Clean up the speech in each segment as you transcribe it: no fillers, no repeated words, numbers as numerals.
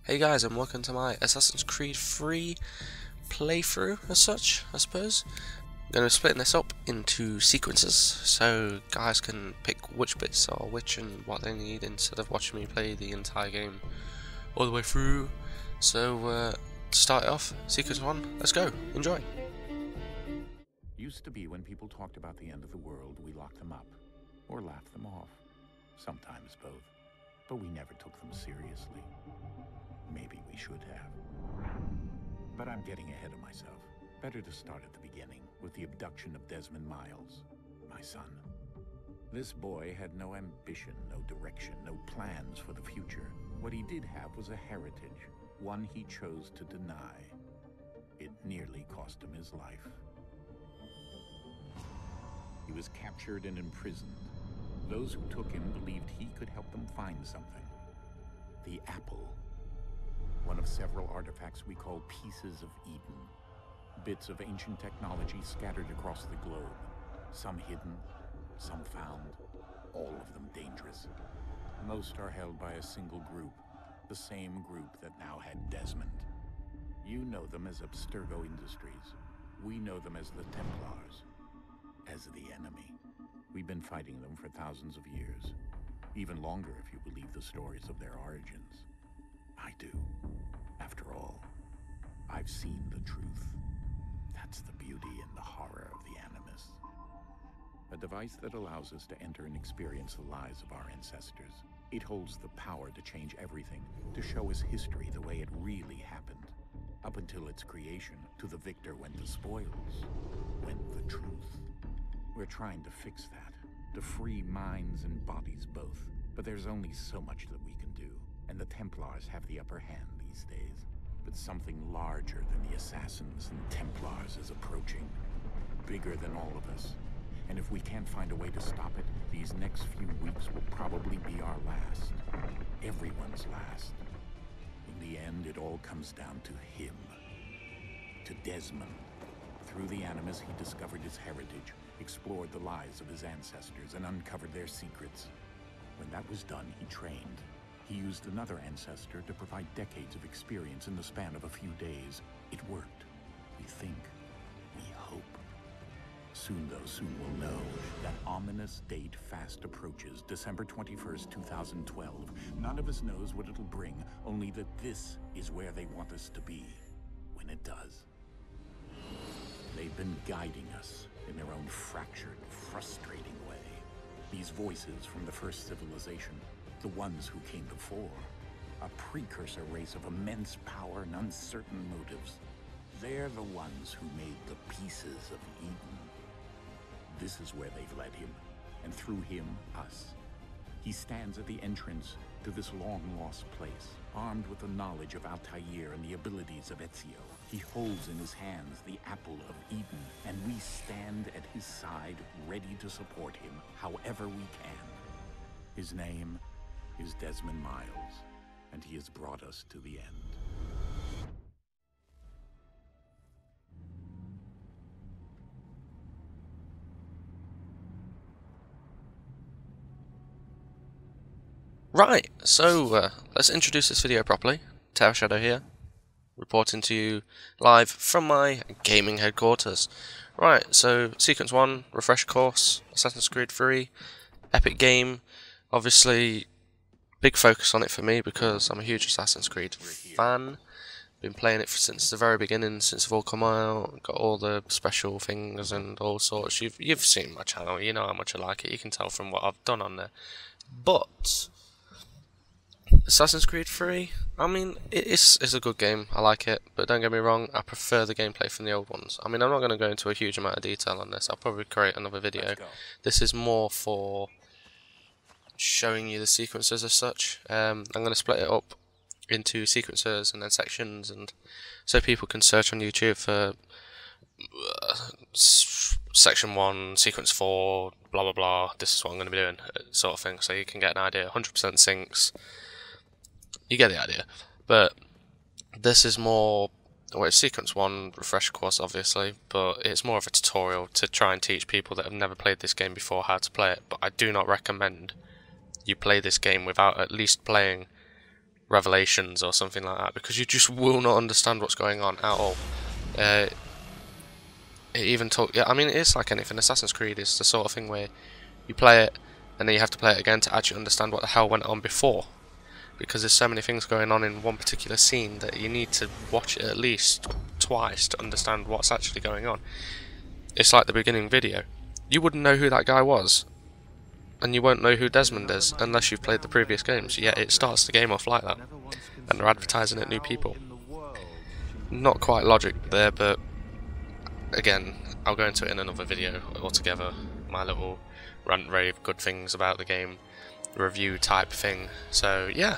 Hey guys, and welcome to my Assassin's Creed 3 playthrough, as such, I suppose. I'm going to be splitting this up into sequences, so guys can pick which bits are which and what they need instead of watching me play the entire game all the way through. So, to start it off, sequence 1, let's go, enjoy! Used to be when people talked about the end of the world, we locked them up, or laughed them off. Sometimes both, but we never took them seriously. Maybe we should have. But I'm getting ahead of myself. Better to start at the beginning, with the abduction of Desmond Miles, my son. This boy had no ambition, no direction, no plans for the future. What he did have was a heritage, one he chose to deny. It nearly cost him his life. He was captured and imprisoned. Those who took him believed he could help them find something. The apple. One of several artifacts we call pieces of Eden. Bits of ancient technology scattered across the globe. Some hidden, some found, all of them dangerous. Most are held by a single group, the same group that now had Desmond. You know them as Abstergo Industries. We know them as the Templars, as the enemy. We've been fighting them for thousands of years, even longer if you believe the stories of their origins. I do. After all, I've seen the truth. That's the beauty and the horror of the Animus. A device that allows us to enter and experience the lives of our ancestors. It holds the power to change everything, to show us history the way it really happened. Up until its creation, to the victor went the spoils, went the truth. We're trying to fix that, to free minds and bodies both. But there's only so much that we can do. And the Templars have the upper hand these days. But something larger than the Assassins and Templars is approaching. Bigger than all of us. And if we can't find a way to stop it, these next few weeks will probably be our last. Everyone's last. In the end, it all comes down to him. To Desmond. Through the Animus, he discovered his heritage, explored the lives of his ancestors, and uncovered their secrets. When that was done, he trained. He used another ancestor to provide decades of experience in the span of a few days. It worked. We think. We hope. Soon we'll know. That ominous date fast approaches, December 21st, 2012. None of us knows what it'll bring, only that this is where they want us to be, when it does. They've been guiding us in their own fractured, frustrating way. These voices from the first civilization, the ones who came before, a precursor race of immense power and uncertain motives. They're the ones who made the pieces of Eden. This is where they've led him, and through him, us. He stands at the entrance to this long-lost place, armed with the knowledge of Altair and the abilities of Ezio. He holds in his hands the apple of Eden, and we stand at his side, ready to support him however we can. His name is Desmond Miles, and he has brought us to the end. Right, so let's introduce this video properly. TAOSShadow here, reporting to you live from my gaming headquarters. Right, so sequence 1, refresh course, Assassin's Creed 3, epic game. Obviously, big focus on it for me because I'm a huge Assassin's Creed fan. Been playing it since the very beginning, since it's all come out. Got all the special things and all sorts. You've seen my channel, you know how much I like it. You can tell from what I've done on there. But Assassin's Creed 3, I mean, it's a good game, I like it, but don't get me wrong, I prefer the gameplay from the old ones. I mean, I'm not going to go into a huge amount of detail on this, I'll probably create another video. This is more for showing you the sequences as such. I'm going to split it up into sequences and then sections, and so people can search on YouTube for section 1, sequence 4, blah blah blah, this is what I'm going to be doing, sort of thing, so you can get an idea. 100% syncs. You get the idea. But this is more, well, it's sequence 1, refresh course obviously, but it's more of a tutorial to try and teach people that have never played this game before how to play it. But I do not recommend you play this game without at least playing revelations or something like that, because you just will not understand what's going on at all. It even I mean, it's like anything. Assassin's Creed is the sort of thing where you play it and then you have to play it again to actually understand what the hell went on before, because there's so many things going on in one particular scene that you need to watch it at least twice to understand what's actually going on. It's like the beginning video. You wouldn't know who that guy was, and you won't know who Desmond is unless you've played the previous games. Yet it starts the game off like that, and they're advertising it new people. Not quite logic there, but again, I'll go into it in another video altogether. My little rant rave good things about the game review type thing. So yeah.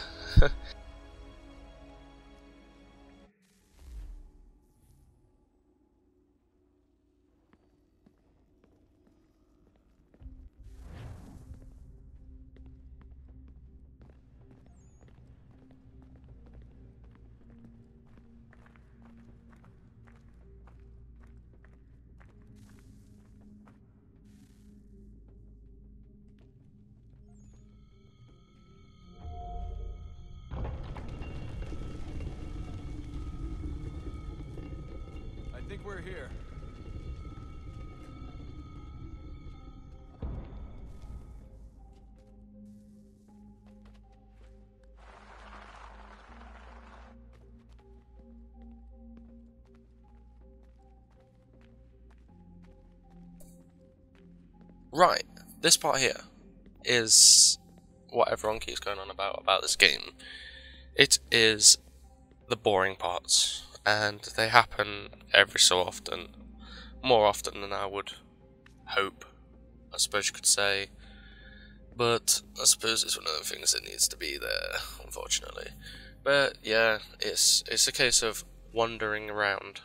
I think we're here. Right, this part here is what everyone keeps going on about this game. It is the boring parts, and they happen every so often, more often than I would hope, I suppose you could say. But I suppose it's one of the things that needs to be there, unfortunately. But yeah, it's a case of wandering around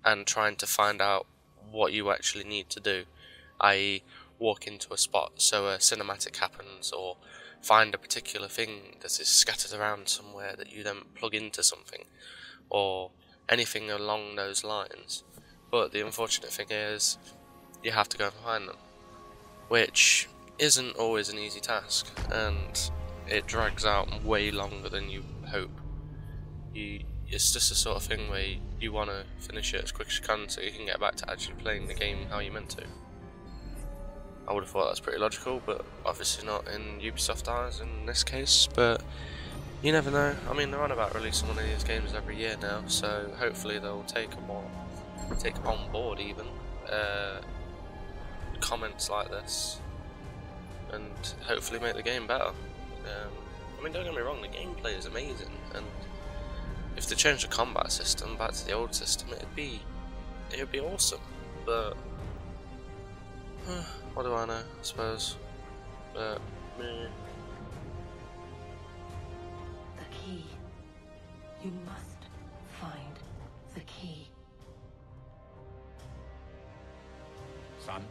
and trying to find out what you actually need to do, i.e. walk into a spot so a cinematic happens, or find a particular thing that is scattered around somewhere that you then plug into something, or anything along those lines. But the unfortunate thing is, you have to go and find them, which isn't always an easy task, and it drags out way longer than you hope. It's just the sort of thing where you want to finish it as quick as you can so you can get back to actually playing the game how you meant to. I would have thought that's pretty logical, but obviously not in Ubisoft eyes in this case, but you never know. I mean, they're on about releasing one of these games every year now, so hopefully they'll take on board even comments like this, and hopefully make the game better. I mean, don't get me wrong, the gameplay is amazing, and if they change the combat system back to the old system, it'd be awesome, but what do I know, I suppose. But meh. The key. You must find the key. Son?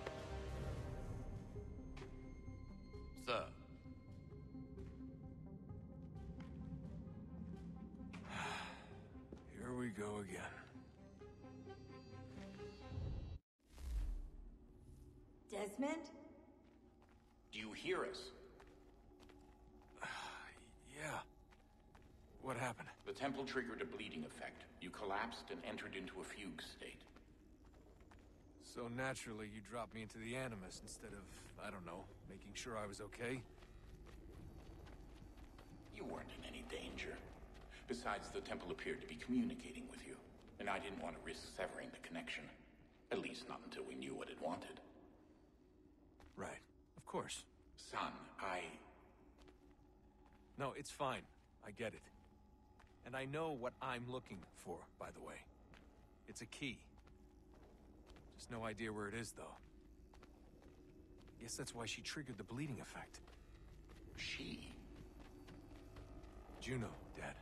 Sir. Here we go again. Desmond? Do you hear us? Yeah. What happened? The temple triggered a bleeding effect. You collapsed and entered into a fugue state. So naturally, you dropped me into the Animus instead of, I don't know, making sure I was okay? You weren't in any danger. Besides, the temple appeared to be communicating with you, and I didn't want to risk severing the connection. At least not until we knew what it wanted. Right. Of course. Son, No, it's fine. I get it. And I know what I'm looking for, by the way. It's a key. Just no idea where it is, though. Guess that's why she triggered the bleeding effect. She? Juno, Dad.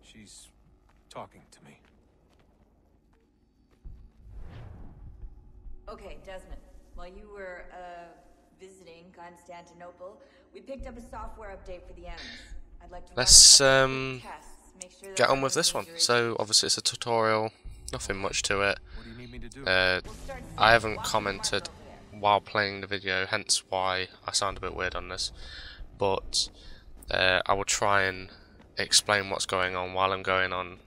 She's talking to me. Okay, Desmond. While you were, visiting Constantinople, we picked up a software update for the Animus. I'd like to Let's run a couple tests, make sure that get on with this everything's one. as So obviously it's a tutorial, nothing much to it. What do you need me to do? We'll start I haven't walking commented over there. while playing the video, hence why I sound a bit weird on this, but I will try and explain what's going on while I'm going on.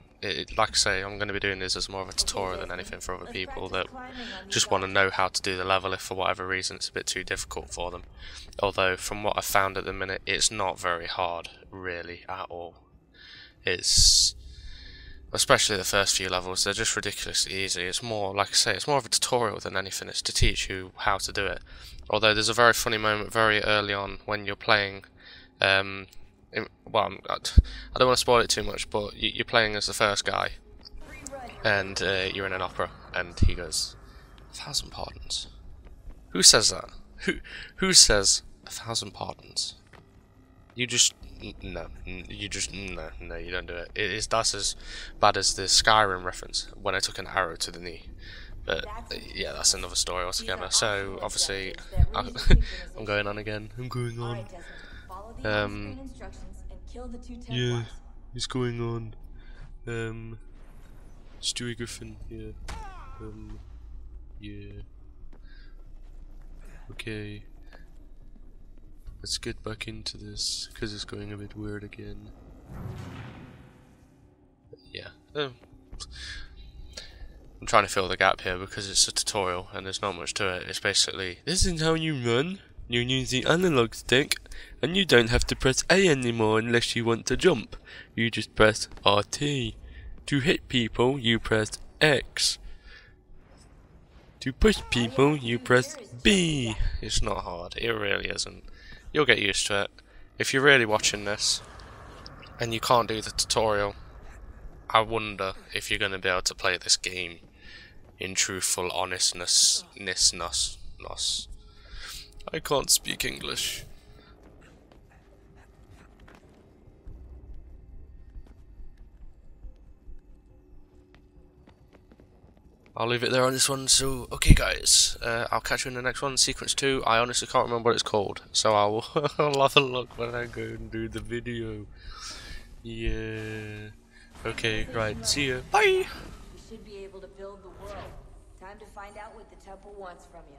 Like I say, I'm going to be doing this as more of a tutorial than anything for other people that just want to know how to do the level if for whatever reason it's a bit too difficult for them. Although from what I've found at the minute, it's not very hard really at all. It's, especially the first few levels, they're just ridiculously easy. It's more, like I say, it's more of a tutorial than anything. It's to teach you how to do it. Although there's a very funny moment very early on when you're playing, well, I don't want to spoil it too much, but you're playing as the first guy, and you're in an opera, and he goes, 1,000 pardons. Who says that? Who says 1,000 pardons? You just no, you don't do it. That's as bad as the Skyrim reference when I took an arrow to the knee. But yeah, that's another story altogether. So obviously, I'm going on again. I'm going on. Yeah, it's going on. Stewie Griffin here. Yeah. Okay. Let's get back into this, because it's going a bit weird again. Yeah. I'm trying to fill the gap here because it's a tutorial and there's not much to it. It's basically, this is how you run. You use the analog stick, and you don't have to press A anymore unless you want to jump. You just press RT. To hit people, you press X. To push people, you press B. It's not hard. It really isn't. You'll get used to it. If you're really watching this and you can't do the tutorial, I wonder if you're going to be able to play this game in truthful honestness. I can't speak English. I'll leave it there on this one. So, okay guys, I'll catch you in the next one, Sequence 2. I honestly can't remember what it's called, so I'll have a look when I go and do the video. Yeah. Okay, right, see ya. Bye! You should be able to build the world. Time to find out what the temple wants from you.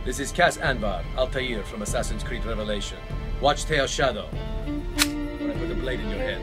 This is Cass Anvar, Altair from Assassin's Creed Revelation. Watch TAOSShadow when I put a blade in your head.